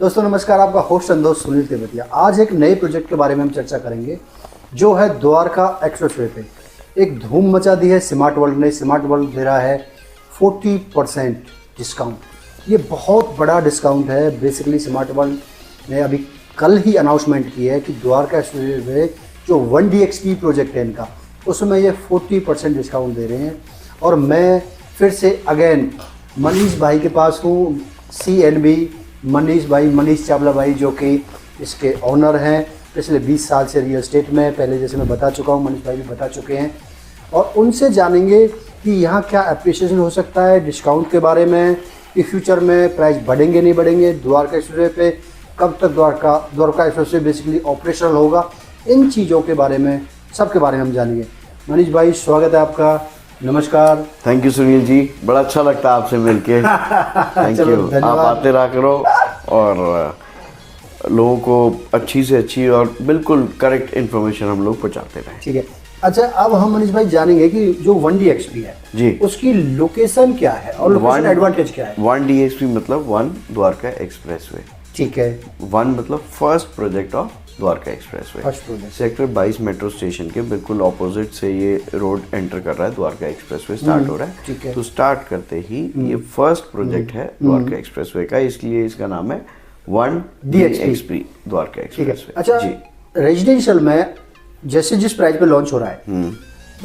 दोस्तों नमस्कार, आपका होस्ट एंड दोस्त सुनील तेवतिया। आज एक नए प्रोजेक्ट के बारे में हम चर्चा करेंगे जो है द्वारका एक्सप्रेसवे पे एक धूम मचा दी है स्मार्ट वर्ल्ड ने। स्मार्ट वर्ल्ड दे रहा है 40% डिस्काउंट। ये बहुत बड़ा डिस्काउंट है। बेसिकली स्मार्ट वर्ल्ड ने अभी कल ही अनाउंसमेंट की है कि द्वारका एक्सप्रेसवे जो 1DXP प्रोजेक्ट है इनका, उसमें ये 40% डिस्काउंट दे रहे हैं। और मैं फिर से अगेन मनीष भाई के पास हूँ, CNB मनीष भाई, मनीष चावला भाई, जो कि इसके ऑनर हैं। पिछले 20 साल से रियल एस्टेट में, पहले जैसे मैं बता चुका हूँ, मनीष भाई भी बता चुके हैं। और उनसे जानेंगे कि यहाँ क्या एप्रिसिएशन हो सकता है डिस्काउंट के बारे में, कि फ्यूचर में प्राइस बढ़ेंगे नहीं बढ़ेंगे, द्वारका एक्सप्रेसवे पे कब तक द्वारका एक्सप्रेसवे बेसिकली ऑपरेशनल होगा, इन चीज़ों के बारे में, सब के बारे में हम जानेंगे। मनीष भाई स्वागत है आपका, नमस्कार। थैंक यू सुनील जी, बड़ा अच्छा लगता है आपसे मिलके। Thank you. आप आते रहा करो और लोगों को अच्छी से अच्छी और बिल्कुल करेक्ट इन्फॉर्मेशन हम लोग पहुंचाते रहें। ठीक है। अच्छा, अब हम मनीष भाई जानेंगे कि जो 1DXP है जी, उसकी लोकेशन क्या है और लोकेशन एडवांटेज क्या है। 1DXP मतलब 1 द्वारका एक्सप्रेसवे। ठीक है। 1 मतलब first project of Dwarka expressway. Sector 22 metro station के बिल्कुल ऑपोजिट से ये रोड एंटर कर रहा है। द्वारका एक्सप्रेसवे स्टार्ट हो रहा है। ठीक है। तो स्टार्ट करते ही ये फर्स्ट प्रोजेक्ट है द्वारका एक्सप्रेसवे का, इसलिए इसका नाम है 1DXP द्वारका एक्सप्रेसवे। अच्छा जी, रेजिडेंशियल में जैसे जिस प्राइस पे लॉन्च हो रहा है,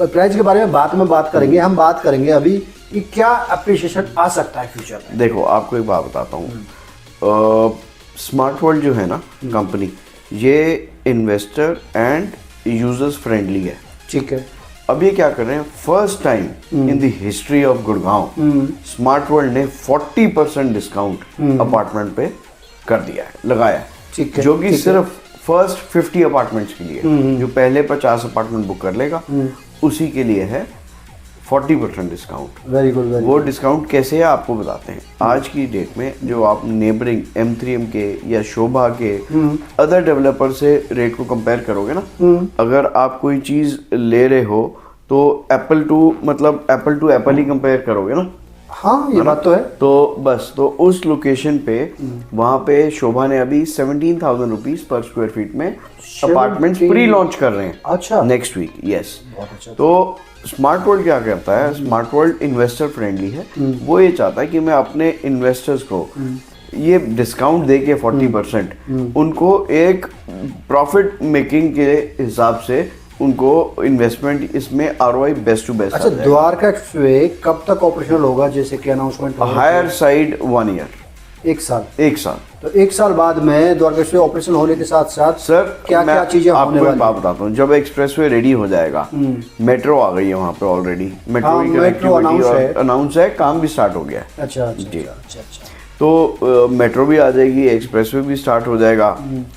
प्राइस के बारे में बात करेंगे। हम बात करेंगे अभी कि क्या अप्रिशिएशन आ सकता है फ्यूचर में। देखो, आपको एक बात बताता हूँ। स्मार्ट वर्ल्ड जो है ना कंपनी, ये इन्वेस्टर एंड यूजर्स फ्रेंडली है। ठीक है। अब ये क्या कर रहे हैं, first time in the history of Gurgaon smart world ने 40% डिस्काउंट अपार्टमेंट पे कर दिया है, लगाया है। ठीक है। जो कि सिर्फ फर्स्ट 50 अपार्टमेंट्स के लिए, जो पहले 50 अपार्टमेंट बुक कर लेगा उसी के लिए है 40% डिस्काउंट। Very good. वो डिस्काउंट कैसे है आपको बताते हैं। आज की डेट में जो आप नेबरिंग M3M के या शोभा के अदर डेवलपर से रेट को कंपेयर करोगे ना, अगर आप कोई चीज ले रहे हो तो एप्पल टू एप्पल ही कंपेयर करोगे ना। हाँ, ये बात तो है। तो बस, तो उस लोकेशन पे वहां पे शोभा ने अभी 17,000 रुपीज पर स्क्वायर फीट में अपार्टमेंट प्री लॉन्च कर रहे हैं। अच्छा, नेक्स्ट वीक। यस। बहुत अच्छा। तो स्मार्ट वर्ल्ड क्या करता है, स्मार्ट वर्ल्ड इन्वेस्टर फ्रेंडली है। वो ये चाहता है कि मैं अपने इन्वेस्टर्स को ये डिस्काउंट दे के 40% उनको एक प्रॉफिट मेकिंग के हिसाब से उनको इन्वेस्टमेंट इसमें ROI बेस्ट टू बेस्ट। अच्छा, द्वारका एक्सप्रेसवे कब तक ऑपरेशनल होगा जैसे कि अनाउंसमेंट? हायर साइड 1 ईयर, 1 साल। 1 साल। तो 1 साल बाद में द्वारका एक्सप्रेसवे ऑपरेशन होने के साथ साथ सर क्या क्या चीजें होने वाली? आपको बात बताता हूँ। जब एक्सप्रेसवे रेडी हो जाएगा, मेट्रो आ गई है वहाँ पे ऑलरेडी, मेट्रो की कनेक्टिविटी अनाउंस है, काम भी स्टार्ट हो गया है। अच्छा जी। अच्छा। तो मेट्रो भी आ जाएगी, एक्सप्रेसवे भी स्टार्ट हो जाएगा।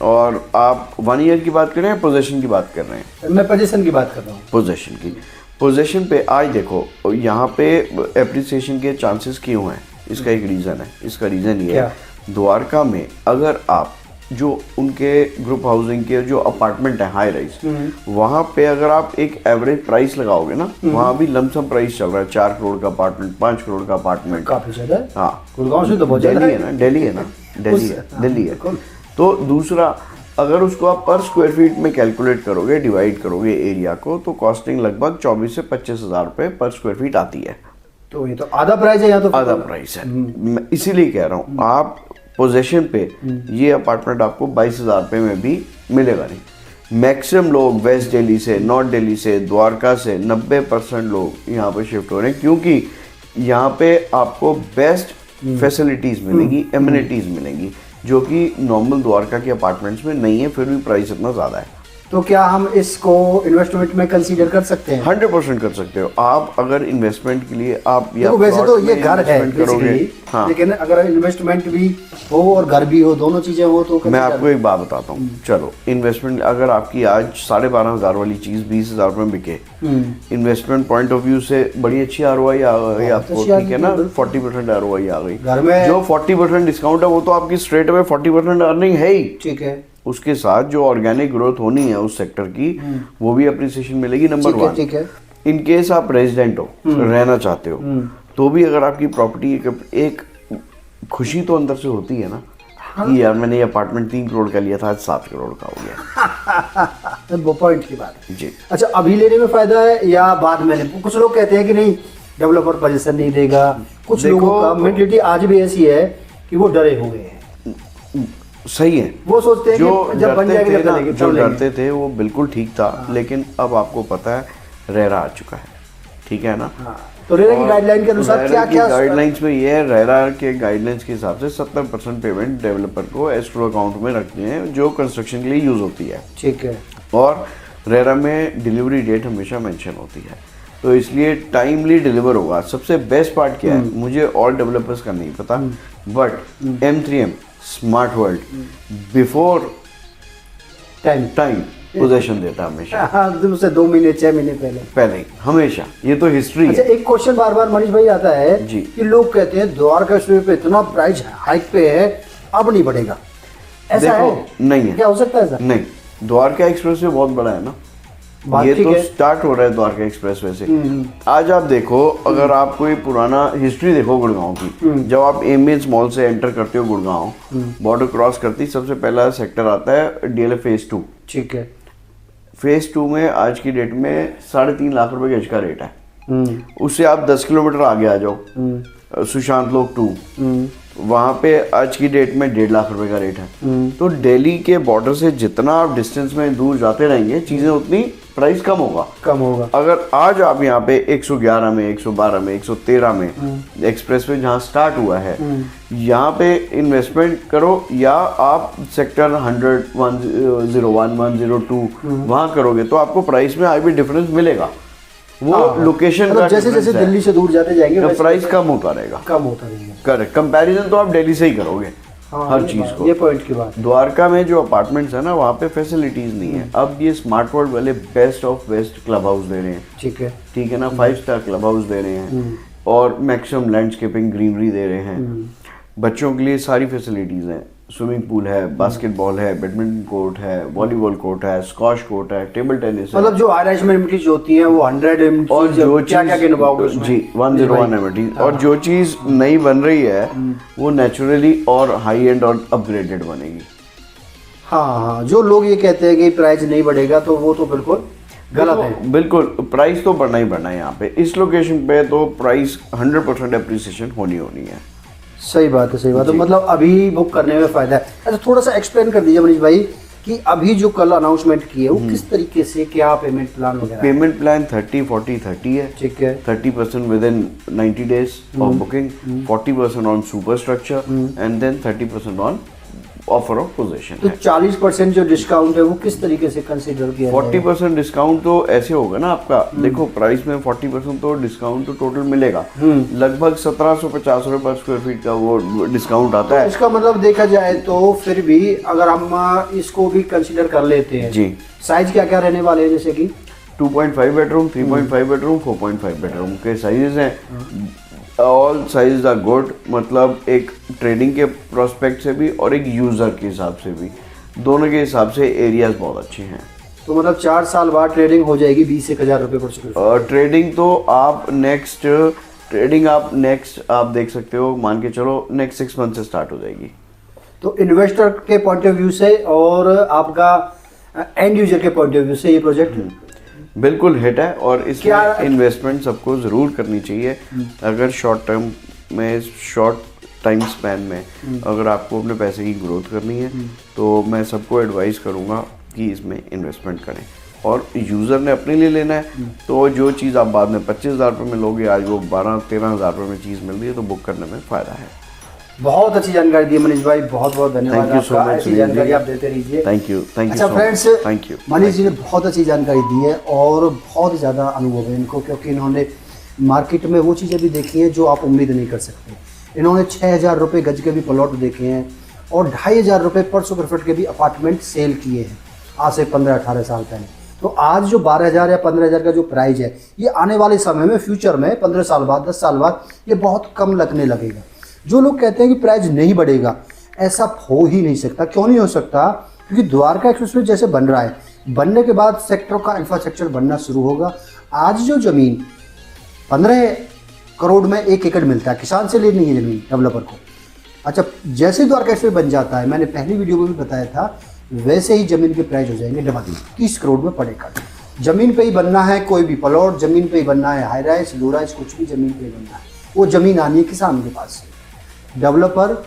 और आप 1 ईयर की बात कर रहे हैं, पोजेशन की बात कर रहे हैं? मैं पोजीशन की बात कर रहा हूँ। पोजेशन की। पोजेशन पे आज देखो, यहाँ पे एप्रिसिएशन के चांसेस क्यों हैं, इसका एक रीज़न है। इसका रीज़न ये है, द्वारका में अगर आप जो उनके ग्रुप हाउसिंग के जो अपार्टमेंट है हाई राइज, वहाँ पे अगर आप एक एवरेज प्राइस लगाओगे ना, वहाँ भी लमसम प्राइस चल रहा है। 4 करोड़ का अपार्टमेंट, 5 करोड़ का अपार्टमेंट, काफी ज्यादा है। हाँ, गुड़गांव से तो बहुत ज्यादा दिल्ली है ना, दिल्ली है। तो दूसरा, अगर उसको आप पर स्क्वायर फीट में कैलकुलेट करोगे, डिवाइड करोगे एरिया को, तो कॉस्टिंग लगभग 24 से 25 हज़ार रुपये पर स्क्वायर फीट आती है। तो ये तो आधा प्राइस है। यहाँ तो आधा प्राइस है। मैं इसीलिए कह रहा हूँ, आप पोजेशन पे ये अपार्टमेंट आपको 22,000 रुपये में भी मिलेगा नहीं। मैक्सिमम लोग वेस्ट दिल्ली से, नॉर्थ दिल्ली से, द्वारका से 90% लोग यहाँ पे शिफ्ट हो रहे हैं, क्योंकि यहाँ पे आपको बेस्ट फैसिलिटीज़ मिलेंगी, एमिनिटीज़ मिलेंगी, जो कि नॉर्मल द्वारका के अपार्टमेंट्स में नहीं है, फिर भी प्राइस इतना ज़्यादा है। तो क्या हम इसको इन्वेस्टमेंट में कंसीडर कर सकते हैं? 100% कर सकते हो आप। अगर इन्वेस्टमेंट के लिए आप या वैसे तो ये घर है करोगे, हाँ, लेकिन अगर इन्वेस्टमेंट भी हो और घर भी हो, दोनों चीजें हो, तो मैं आपको एक बात बताता हूँ। चलो, इन्वेस्टमेंट अगर आपकी आज 12,500 वाली चीज 20,000 रुपये में बिके, इन्वेस्टमेंट पॉइंट ऑफ व्यू से बड़ी अच्छी ROI आ गई आपको, ठीक है ना। 40% ROI आ गई। जो 40% डिस्काउंट है वो तो आपकी स्ट्रेट अवे 40% अर्निंग है ही। ठीक है। उसके साथ जो ऑर्गेनिक ग्रोथ होनी है उस सेक्टर की, वो भी अप्रिसिएशन मिलेगी। नंबर 1। ठीक है। इन केस आप रेजिडेंट हो, रहना चाहते हो, तो भी अगर आपकी प्रॉपर्टी एक खुशी तो अंदर से होती है ना। कि यार मैंने ये अपार्टमेंट 3 करोड़ का लिया था, आज 7 करोड़ का हो गया। वो पॉइंट की बात है। जी। अच्छा, अभी लेने में फायदा है या बाद में लेने? कुछ लोग कहते हैं कि नहीं, डेवलपर पोजीशन नहीं देगा। कुछ लोगों का मेंटलिटी आज भी ऐसी है कि वो डरे हुए हैं। सही है, वो सोचते हैं कि जब बन जाएगी तब लेंगे। जो डरते थे वो बिल्कुल ठीक था, लेकिन अब आपको पता है रेरा आ चुका है, ठीक है ना। तो रेरा की गाइडलाइन के अनुसार क्या क्या गाइडलाइंस में ये है, रेरा के गाइडलाइंस के हिसाब से 70% पेमेंट डेवलपर को एस्क्रो अकाउंट में रखनी है, जो कंस्ट्रक्शन के लिए यूज होती है। ठीक है। और रेरा में डिलीवरी डेट हमेशा मेंशन होती है, तो इसलिए टाइमली डिलीवर होगा। सबसे बेस्ट पार्ट क्या है, मुझे और डेवलपर्स का नहीं पता, but M3M smart world before time position देता हमेशा। हाँ, उससे 2 महीने 6 महीने पहले ही हमेशा, ये तो हिस्ट्री अच्छा, है। एक क्वेश्चन बार बार मनीष भाई आता है जी। कि लोग कहते हैं द्वारका एक्सप्रेस पे इतना प्राइस हाइक पे है, अब नहीं बढ़ेगा। ऐसा देखो, है? नहीं है। क्या हो सकता है ऐसा? नहीं, द्वारका एक्सप्रेस वे बहुत बड़ा है ना, बात ये ठीक तो है। स्टार्ट हो रहा है द्वारका एक्सप्रेस वे से। आज आप देखो, अगर आप कोई पुराना हिस्ट्री देखो गुड़गांव की, जब आप एमबीएंस मॉल से एंटर करते हो गुड़गांव, बॉर्डर क्रॉस करती सबसे पहला सेक्टर आता है डीएलएफ फेज 2। ठीक है। फेज 2 में आज की डेट में 3.5 लाख रुपए गज का रेट है। उससे आप 10 किलोमीटर आगे आ जाओ, सुशांत लोक 2, वहाँ पे आज की डेट में 1.5 लाख रुपए का रेट है। तो दिल्ली के बॉर्डर से जितना आप डिस्टेंस में दूर जाते रहेंगे, चीजें उतनी प्राइस कम होगा। अगर आज आप यहाँ पे 111 में, 112 में, 113 में एक्सप्रेस वे जहाँ स्टार्ट हुआ है, यहाँ पे इन्वेस्टमेंट करो, या आप सेक्टर 100, 101, 102 वहाँ करोगे, तो आपको प्राइस में भी डिफरेंस मिलेगा। वो लोकेशन का जैसे जैसे दिल्ली से दूर जाते जाएंगे तो प्राइस कम होता रहेगा। करेक्ट, कंपैरिजन तो आप दिल्ली से ही करोगे। हाँ, हर चीज को। ये पॉइंट की बात। द्वारका में जो अपार्टमेंट्स है ना, वहाँ पे फैसिलिटीज नहीं है। अब ये स्मार्ट वर्ल्ड वाले best of best club house दे रहे हैं। ठीक है। ठीक है ना, 5 स्टार क्लब हाउस दे रहे हैं, और मैक्सिमम लैंडस्केपिंग ग्रीनरी दे रहे हैं। बच्चों के लिए सारी फैसिलिटीज हैं, स्विमिंग पूल है, बास्केटबॉल है, बैडमिंटन कोर्ट है, वॉलीबॉल कोर्ट है, स्क्वॉश कोर्ट है, टेबल टेनिस है। मतलब जो आयरश में एमिनिटीज होती हैं वो 100 एमिनिटीज, और जो क्या गिनवाओगे उसमें? जी 101 एमिनिटीज। और जो चीज नई बन रही है वो नेचुरली और हाई एंड और अपग्रेडेड बनेगी। हाँ, जो लोग ये कहते हैं कि प्राइस नहीं बढ़ेगा, तो वो तो बिल्कुल गलत है। बिल्कुल, प्राइस तो बढ़ना ही बढ़ना है। यहाँ पे इस लोकेशन पे तो प्राइस 100% एप्रिसिएशन होनी है। सही बात है, सही बात है। मतलब अभी बुक करने में फायदा है। अच्छा, थोड़ा सा एक्सप्लेन कर दीजिए मनीष भाई कि अभी जो कल अनाउंसमेंट की है वो किस तरीके से, क्या पेमेंट प्लान वगैरह? पेमेंट प्लान 30-40-30 है। ठीक है। 30% with in 90 days of booking, 40% on superstructure, and then 30% on offer of position. तो 40% जो डिस्काउंट है वो किस तरीके से कंसीडर किया? 40% डिस्काउंट तो ऐसे होगा ना आपका, देखो प्राइस में 40% तो डिस्काउंट तो टोटल मिलेगा, लगभग 1750 रुपए पर स्क्वायर फीट का वो डिस्काउंट आता है। इसका मतलब देखा जाए तो फिर भी अगर हम इसको भी कंसीडर कर लेते हैं जी, साइज क्या क्या रहने वाले हैं, जैसे कि 2.5 बेडरूम, 3.5 बेडरूम, 4.5 बेडरूम के साइजेस हैं। ऑल साइज आर गुड, मतलब एक ट्रेडिंग के प्रोस्पेक्ट से भी और एक यूजर के हिसाब से भी, दोनों के हिसाब से एरियाज बहुत अच्छे हैं। तो मतलब 4 साल बाद ट्रेडिंग हो जाएगी 20-1000 रुपये पर स्क्वायर फीट। ट्रेडिंग तो आप नेक्स्ट आप देख सकते हो, मान के चलो नेक्स्ट 6 मंथ से स्टार्ट हो जाएगी। तो इन्वेस्टर के पॉइंट ऑफ व्यू से और आपका एंड यूजर के पॉइंट ऑफ व्यू से ये प्रोजेक्ट बिल्कुल हिट है, और इसमें इन्वेस्टमेंट सबको ज़रूर करनी चाहिए। अगर शॉर्ट टर्म में, शॉर्ट टाइम स्पैन में अगर आपको अपने पैसे की ग्रोथ करनी है, तो मैं सबको एडवाइस करूँगा कि इसमें इन्वेस्टमेंट करें। और यूज़र ने अपने लिए लेना है, तो जो चीज़ आप बाद में 25,000 रुपये में लोगे, आज वो 12-13,000 रुपये में चीज़ मिल रही है, तो बुक करने में फ़ायदा है। बहुत अच्छी जानकारी दी मनीष भाई, बहुत बहुत धन्यवाद। थैंक यू सो मच, ऐसी जानकारी आप देते रहिए। Thank you. अच्छा friends, thank you. Manish ji ने बहुत अच्छी जानकारी दी है और बहुत ज़्यादा अनुभव है इनको, क्योंकि इन्होंने मार्केट में वो चीज़ें भी देखी हैं जो आप उम्मीद नहीं कर सकते। इन्होंने 6,000 रुपये गज के भी प्लॉट देखे हैं और 2,500 रुपये पर स्क्वायर फीट के भी अपार्टमेंट सेल किए हैं आज से 15-18 साल पहले। तो आज जो 12,000 या 15,000 का जो प्राइस है, ये आने वाले समय में, फ्यूचर में 15 साल बाद, 10 साल बाद ये बहुत कम लगने लगेगा। जो लोग कहते हैं कि प्राइस नहीं बढ़ेगा, ऐसा हो ही नहीं सकता। क्यों नहीं हो सकता? क्योंकि द्वारका एक्सप्रेसवे जैसे बन रहा है, बनने के बाद सेक्टरों का इंफ्रास्ट्रक्चर बनना शुरू होगा। आज जो ज़मीन 15 करोड़ में 1 एकड़ मिलता है, किसान से लेनी है ज़मीन डेवलपर को, अच्छा, जैसे ही द्वारका एक्सप्रेस बन जाता है, मैंने पहली वीडियो में भी बताया था, वैसे ही जमीन के प्राइस हो जाएंगे डबल, 30 करोड़ में पड़ेगा। जमीन पे ही बनना है, कोई भी प्लॉट जमीन पे ही बनना है, हाई राइज लो राइज कुछ भी जमीन पे ही बनना है। वो जमीन आनी है किसान के पास से, डेवलपर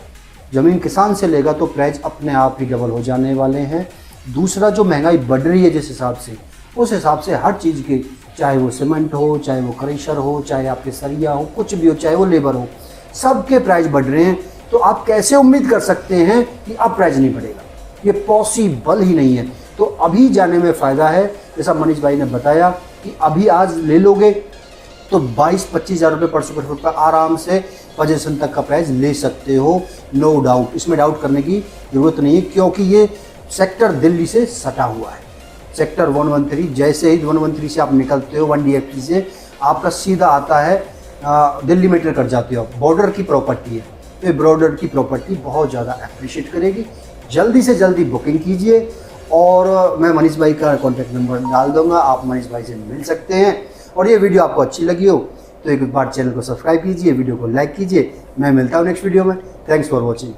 जमीन किसान से लेगा तो प्राइस अपने आप ही डबल हो जाने वाले हैं। दूसरा, जो महंगाई बढ़ रही है जिस हिसाब से, उस हिसाब से हर चीज़ के, चाहे वो सीमेंट हो, चाहे वो क्रेशर हो, चाहे आपके सरिया हो, कुछ भी हो, चाहे वो लेबर हो, सबके प्राइस बढ़ रहे हैं। तो आप कैसे उम्मीद कर सकते हैं कि अब प्राइस नहीं बढ़ेगा? ये पॉसिबल ही नहीं है। तो अभी जाने में फ़ायदा है, जैसा मनीष भाई ने बताया कि अभी आज ले लोगे तो 22-25 हज़ार रुपये पर स्क्वायर फुट का आराम से पोजीशन तक का प्राइस ले सकते हो, नो डाउट। इसमें डाउट करने की ज़रूरत नहीं है, क्योंकि ये सेक्टर दिल्ली से सटा हुआ है। सेक्टर 113, जैसे ही 113 से आप निकलते हो 1DFT से, आपका सीधा आता है दिल्ली मेट्रो कर जाते हो। बॉर्डर की प्रॉपर्टी है, तो बॉर्डर की प्रॉपर्टी बहुत ज़्यादा अप्रिशिएट करेगी। जल्दी से जल्दी बुकिंग कीजिए, और मैं मनीष भाई का कॉन्टैक्ट नंबर डाल दूंगा, आप मनीष भाई से मिल सकते हैं। और ये वीडियो आपको अच्छी लगी हो तो एक बार चैनल को सब्सक्राइब कीजिए, वीडियो को लाइक कीजिए। मैं मिलता हूँ नेक्स्ट वीडियो में। Thanks for watching.